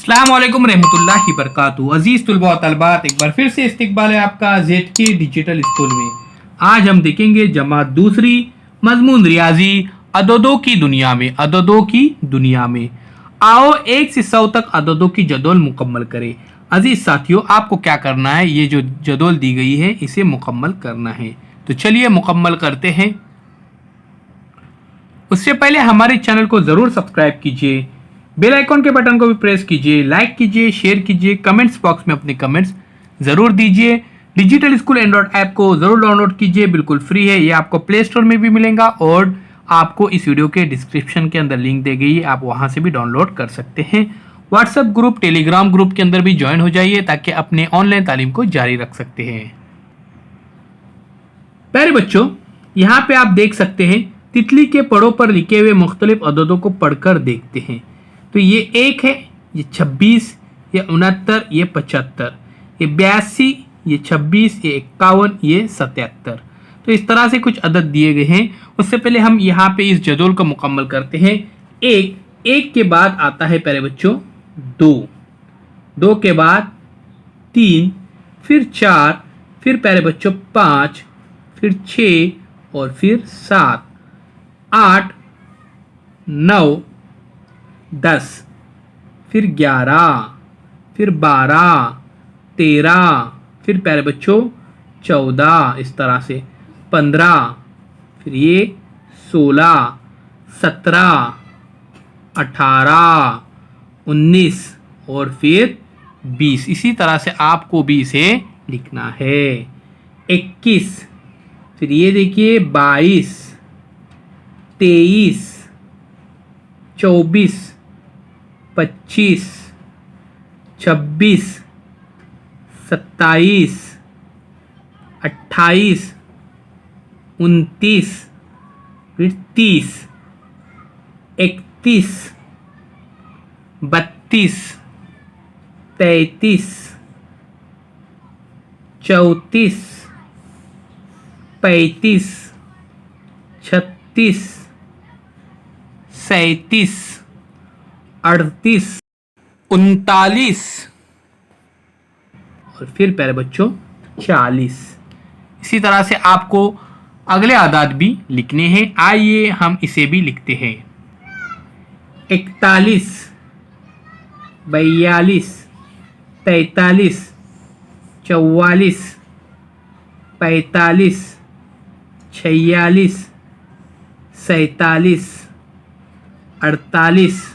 अस्सलाम वालेकुम रहमतुल्लाहि बरकातहू। अजीज तुलबा और तलबात, एक बार फिर से इस्तकबाल है आपका ZK डिजिटल स्कूल में। आज हम देखेंगे जमात दूसरी, मजमून रियाजी, अददों की दुनिया में। अददों की दुनिया में आओ 1 से 100 तक अददों की जदोल मुकम्मल करें। अजीज साथियों, आपको क्या करना है, ये जो जदोल दी गई है इसे मुकम्मल करना है। तो चलिए मुकम्मल करते हैं। उससे पहले हमारे चैनल को ज़रूर सब्सक्राइब कीजिए, बेल आइकॉन के बटन को भी प्रेस कीजिए, लाइक कीजिए, शेयर कीजिए, कमेंट्स बॉक्स में अपने कमेंट्स ज़रूर दीजिए। डिजिटल स्कूल एंड्रॉइड ऐप को ज़रूर डाउनलोड कीजिए, बिल्कुल फ्री है। ये आपको प्ले स्टोर में भी मिलेगा और आपको इस वीडियो के डिस्क्रिप्शन के अंदर लिंक दी गई है, आप वहाँ से भी डाउनलोड कर सकते हैं। व्हाट्सएप ग्रुप, टेलीग्राम ग्रुप के अंदर भी ज्वाइन हो जाइए ताकि अपने ऑनलाइन तालीम को जारी रख सकते हैं। प्यारे बच्चों, यहाँ पे आप देख सकते हैं तितली के पड़ों पर लिखे हुए मुख्तलिफ अददों को पढ़कर देखते हैं। तो ये 1 है, ये 26, ये 69, ये 75, ये 82, ये 26, ये 51, ये 77। तो इस तरह से कुछ अदद दिए गए हैं। उससे पहले हम यहाँ पे इस जदोल को मुकम्मल करते हैं। 1 के बाद आता है प्यारे बच्चों 2 के बाद 3, फिर 4, फिर प्यारे बच्चों 5, फिर 6 और फिर 7, 8, 9, 10, फिर 11, फिर 12, 13, फिर प्यारे बच्चों 14, इस तरह से 15, फिर ये 16, 17, 18, 19 और फिर 20। इसी तरह से आपको भी इसे लिखना है। 21, फिर ये देखिए 22, 23, 24, 25, 26, 27, 28, 29, फिर 30, 31, 32, 33, 34, 35, 36, 37, 38, 39 और फिर प्यारे बच्चों 40। इसी तरह से आपको अगले आदाद भी लिखने हैं। आइए हम इसे भी लिखते हैं। 41, 42, 43, 44, 45, 46, 47, 48,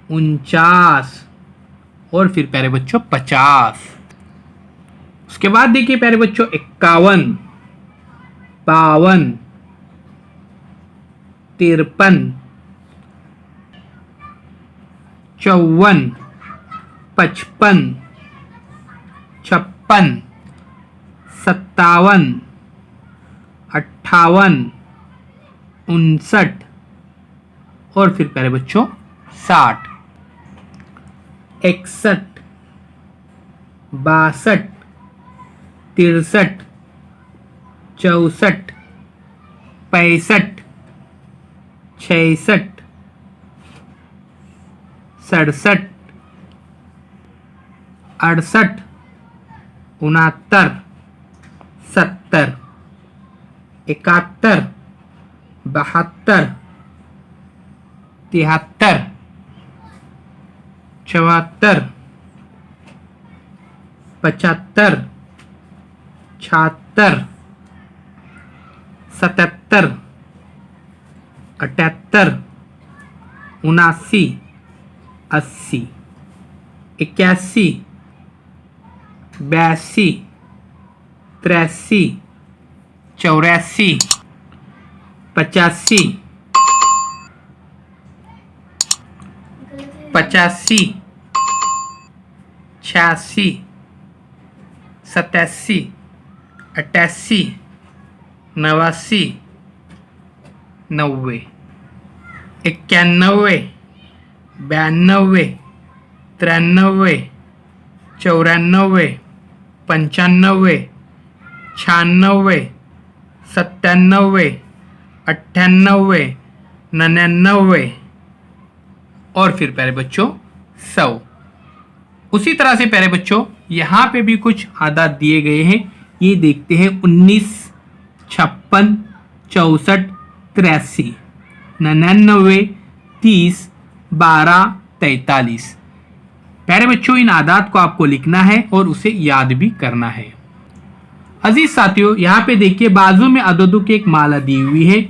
49 और फिर प्यारे बच्चों 50। उसके बाद देखिए प्यारे बच्चों 51, 52, 53, 54, 55, 56, 57, 58, 59 और फिर प्यारे बच्चों 60, 61, 62, 63, 64, 65, 66, 67, 68, 69, 70, 71, 72, 73, 74, 75, 76, 77, 78, 79, 80, 81, 82, 83, 84, 85, 85, 86, 87, 88, 89, 90, 91, 92, 93, 94, 95, 96, 97, 98, 99 और फिर प्यारे बच्चों 100। उसी तरह से प्यारे बच्चों यहाँ पे भी कुछ आदात दिए गए हैं, ये देखते हैं 19, 56, 64, 83, 99, 30, 12, 43। प्यारे बच्चों इन आदात को आपको लिखना है और उसे याद भी करना है। अजीज साथियों यहाँ पे देखिए बाजू में अददों की एक माला दी हुई है,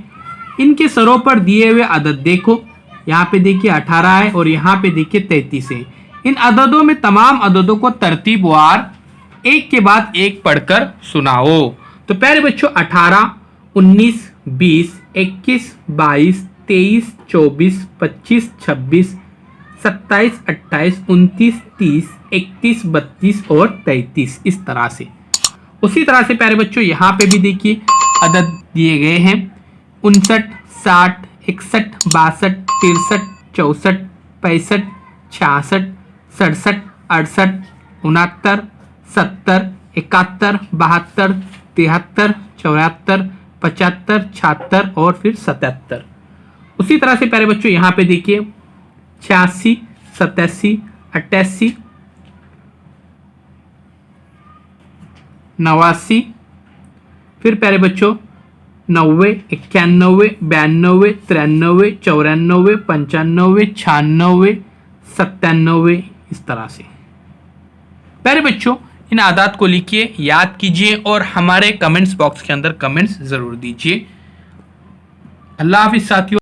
इनके सरों पर दिए हुए अदद देखो, यहाँ पे देखिए 18 है और यहाँ पे देखिए 33 है। इन अददों में तमाम अददों को तरतीबवार एक के बाद एक पढ़कर सुनाओ। तो प्यारे बच्चों 18, 19, 20, 21, 22, 23, 24, 25, 26, 27, 28, 29, 30, 31, 32 और 33 इस तरह से। उसी तरह से प्यारे बच्चों यहाँ पे भी देखिए अदद दिए गए हैं 59, 60, 61, 62, 63, 64, 65, 66, 67, 68, 69, 70, 71, 72, 73, 74, 75, 76 और फिर 77। उसी तरह से प्यारे बच्चों यहाँ पे देखिए 86, 87, 88, 89, फिर प्यारे बच्चों 90, 91, 92, 93, 94, 95, 96, 97 इस तरह से। प्यारे बच्चों इन आदात को लिखिए, याद कीजिए और हमारे कमेंट्स बॉक्स के अंदर कमेंट्स जरूर दीजिए। अल्लाह हाफिज साथियों।